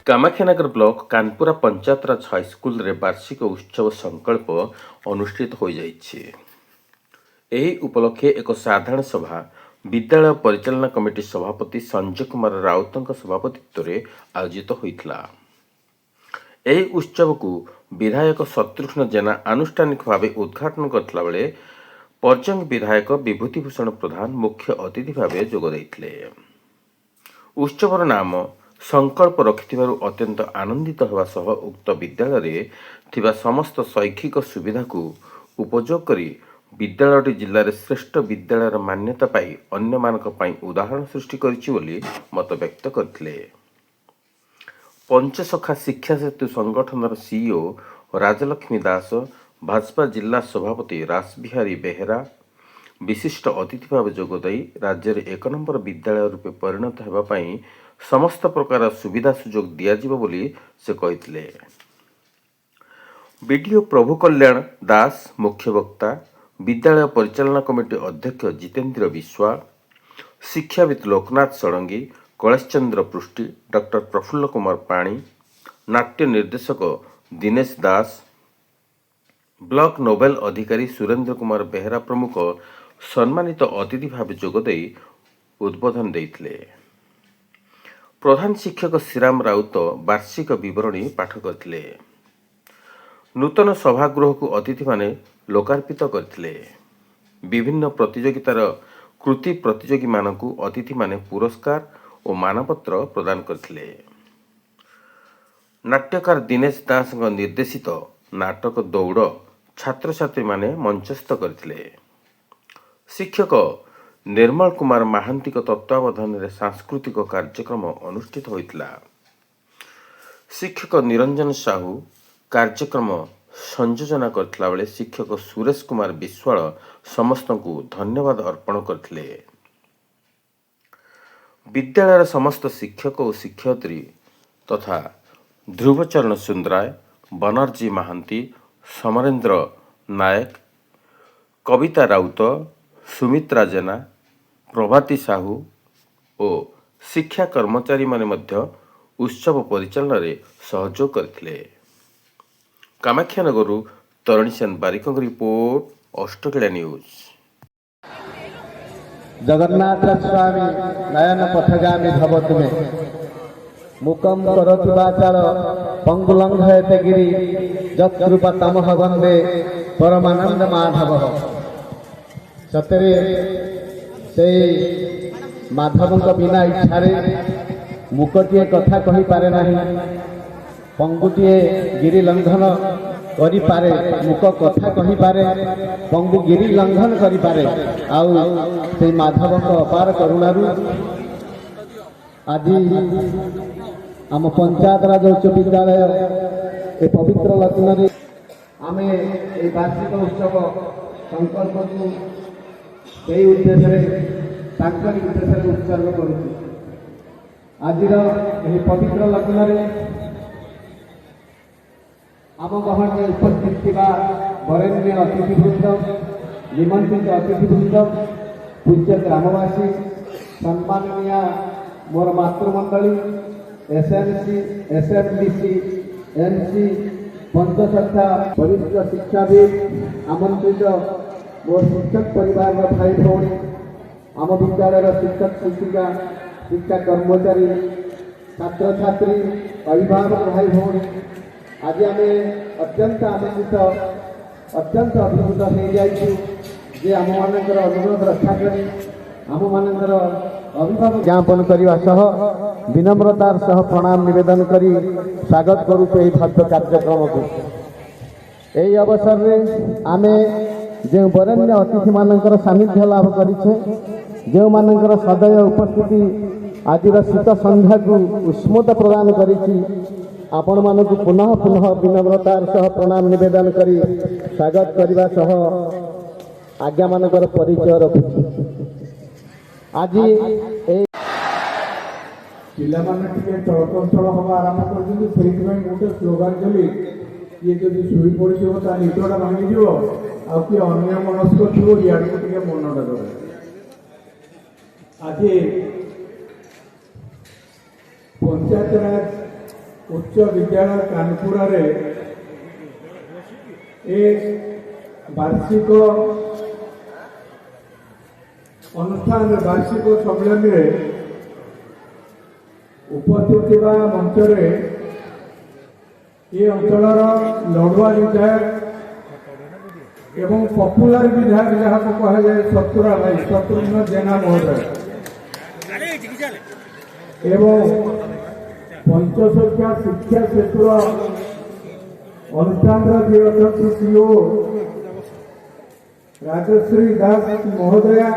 Kamakhyanagar block Kanpura Panchayat Raj high school रे वार्षिक उत्सव संकल्प अनुष्ठित हो जाइछि। एही उपलक्षे एक साधारण सभा विद्यालय परिचालना कमिटी सभापति संजय कुमार राउतଙ୍କ सभापतित्व आयोजित होइथिला। एही उत्सव को विधायक शत्रुघ्न जेना आनुष्ठानिक भाव उद्घाटन करथिला बेले पर्जंग विधायक विभूतिभूषण प्रधान मुख्य अतिथि भाव जोग दैथिले। उत्सवर नाम संकल्प रखिथिबारु अत्यंत आनंदित होगा सह उक्त विद्यालय रे थिबा समस्त शैक्षिक सुविधा को उपयोग करी विद्यालयटी जिले में श्रेष्ठ विद्यालय मान्यता पाई अन्य मानक पाई उदाहरण सृष्टि करिछि बोली मत व्यक्त करथिले। पंचसखा शिक्षा सेतु संगठन सीईओ राजलक्ष्मी दास, भाजपा जिला सभापति रासबिहारी बेहेरा विशिष्ट अतिथि भाव जोगदे राज्य में 1 नंबर विद्यालय रूपे परिणत होगा पाई समस्त प्रकार सुविधा सुजोग दियाजिबो बोली से कहिथिले। बीडीओ प्रभु कल्याण दास मुख्य वक्ता, विद्यालय परिचालना कमिटी अध्यक्ष जितेन्द्र विश्वा, शिक्षाविद लोकनाथ षडंगी, कलेश चंद्र पृष्टि, डॉक्टर प्रफुल्ल कुमार पाणी, नाट्य निर्देशक दिनेश दास, ब्लॉक नोबेल अधिकारी सुरेंद्र कुमार बेहेरा प्रमुख सम्मानित अतिथि भाव जोगदे उद्बोधन देइथिले। प्रधान शिक्षक श्रीराम राउत वार्षिक विवरणी पाठ करथिले। नूतन सभागृह को अतिथि माने लोकार्पित करथिले। विभिन्न प्रतियोगितार कृति प्रतियोगी मानकु अतिथि माने पुरस्कार और मानपत्र प्रदान करथिले। नाट्यकार दिनेश दास निर्देशित नाटक दौड़ छात्र छात्री माने मंचस्थ करथिले। शिक्षक निर्मल कुमार महांती तत्वावधान में सांस्कृतिक कार्यक्रम अनुष्ठित होइतिला। शिक्षक निरंजन साहू कार्यक्रम संयोजना करथिला बेले शिक्षक सुरेश कुमार विश्वाल समस्त को धन्यवाद अर्पण करथिले। विद्यालय समस्त शिक्षक और शिक्षयित्री तथा ध्रुवचरण सुंदराय, बनर्जी महांती, समरेंद्र नायक, कविता राउत, सुमित्रा जेना, प्रभाती साहू और शिक्षा कर्मचारी माने मध्य उत्सव परिचालन रे सहयोग करथिले। कामाख्यानगरु तरुणी सेन बारिक रिपोर्ट, अष्टकेला न्यूज। जगन्नाथ स्वामी नयन पथगामी भवतु मे मुकम करोति वाचाल पंगुलंघयते गिरि यत्कृपा तमह वंदे परमानंद माधव। सतरे से माधव बिना इच्छा मुकटे कथा कही पारे नहीं, पंगुटे गिरी लंघन करि पारे, मुक कथा कही पारे, पंगु गिरी लंघन करि पारे। आउ से माधव अपार करुणारू आज आम पंचायत राज उच्च विद्यालय ए पवित्र लग्न आम ए वार्षिक उत्सव संकल्प को से उद्देश्य उत्सर्ग करूँ। आज पवित्र लग्न आम गहन में उपस्थित थिबा वरेण्य अतिथिवृंद, निमंत्रित अतिथिवृंद, पूज्य ग्रामवासी, सम्माननीय मोर मातृमंडली, एसएमसी, एसएमडीसी, एमसी, पंचसखा वरिष्ठ शिक्षाविद, आमंत्रित मोर शिक्षक परिवार भाई भौणी, आम विद्यालय शिक्षक शिक्षिका, शिक्षा कर्मचारी, छात्र छात्री, अभिभावक भाई भौणी, आज आम अत्यंत आनंदित अत्यंत अभिभूत हो जाइछु जे आम मानकर अनुरोध रक्षा करी आम मानकर अभिभावक ज्ञापन करने सह विनम्रतार सह प्रणाम निवेदन करी स्वागत करूँ यही भव्य कार्यक्रम को। यही अवसर में आम जो वरेण्य अतिथि मानकर सानिध्य लाभ करिछे, जो मानकर सदैव उपस्थिति आज शीत संध्या को उष्मता प्रदान करिछि, आपण मानक पुनः पुनः विनम्रतार सह प्रणाम निवेदन करी स्वागत करने सह आज्ञा मानकर परिचय रखुछि। आज पिला माने चलचंचल हवा आरंभ कर गोटे स्लोगान चली किए जब शुई पड़ो निदटा भांगी आ किए अन्य मनस्क थो इाड़ू टे मनटा दे। आज पंचायत राज उच्च विद्यालय कानपुर वार्षिक अनुष्ठान वार्षिक सम्मेलन में उपस्थित मंच ये अंचल लड़ुआ विधायक एवं पपुलर विधायक जहाँ को कहा जाए शत्रुरा भाई शत्रुघ्न जेना महोदय एवं पंचसख्या शिक्षा क्षेत्र अनुष्ठान जी अध्यक्ष सीओ राजश्री दास महोदया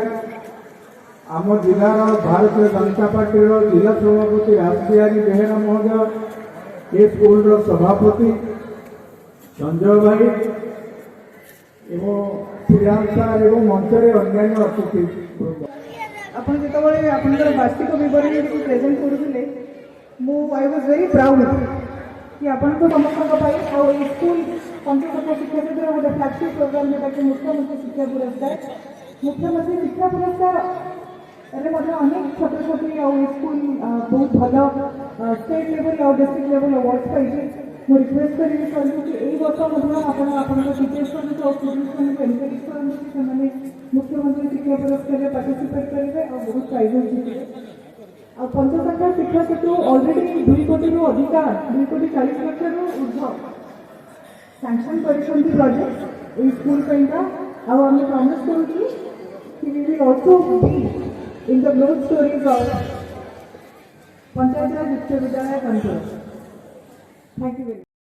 आम जिलार भारतीय जनता पार्टी जिला सभापति राजबिहारी बेहेरा महोदय ए स्कूल सभापति संजय भाई एवं श्रीराम सार एवं मंचरे अन्यान्य अतिथि आपण जेतबळे आपणकर वार्षिक विवरणी प्रेजेंट करूले मु आई वाज वेरी प्राउड कि आपण को समस्त पाई और स्कूल पंचसख्या शिक्षा क्षेत्र गोटे फ्लैगशिप प्रोग्राम जोटा कि मुख्यमंत्री शिक्षा पुरस्कार अनेक छात्र छात्री स्कूल बहुत भल स्टेट लेवल और डिस्ट्रिक्ट लेवल अवार्ड पाई ମୁଁ ରିକ୍ୱେଷ୍ଟ କରିବି କହିବି କି ଏଇ ବର୍ଷ ମଧ୍ୟ ଆପଣ ଆପଣଙ୍କ ଟିଚର୍ସମାନଙ୍କୁ ଆଉ ଷ୍ଟୁଡେଣ୍ଟମାନଙ୍କୁ ଏନକରେଜ କରନ୍ତୁ କି ସେମାନେ ମୁଖ୍ୟମନ୍ତ୍ରୀ ଶିକ୍ଷା ପୁରସ୍କାରରେ ପାର୍ଟିସିପେଟ୍ କରିବେ ଆଉ ବହୁତ ପ୍ରାଇଜେସ୍ ଜିତିବେ ଆଉ ପଞ୍ଚସଖ୍ୟା ଶିକ୍ଷା କ୍ଷେତ୍ର ଅଲରେଡି 2 କୋଟିରୁ ଅଧିକା 2,40,00,000ରୁ ଉର୍ଦ୍ଧ୍ୱ ସାଙ୍କସନ୍ କରିଛନ୍ତି ପ୍ରୋଜେକ୍ଟ ଏଇ ସ୍କୁଲ ପାଇଁକା ଆଉ ଆମେ ପ୍ରମିସ୍ କରୁଛୁ କି we will also be in the growth stories of Panchayat Raj Uchcha Vidyalaya Kanpur. Thank you very much.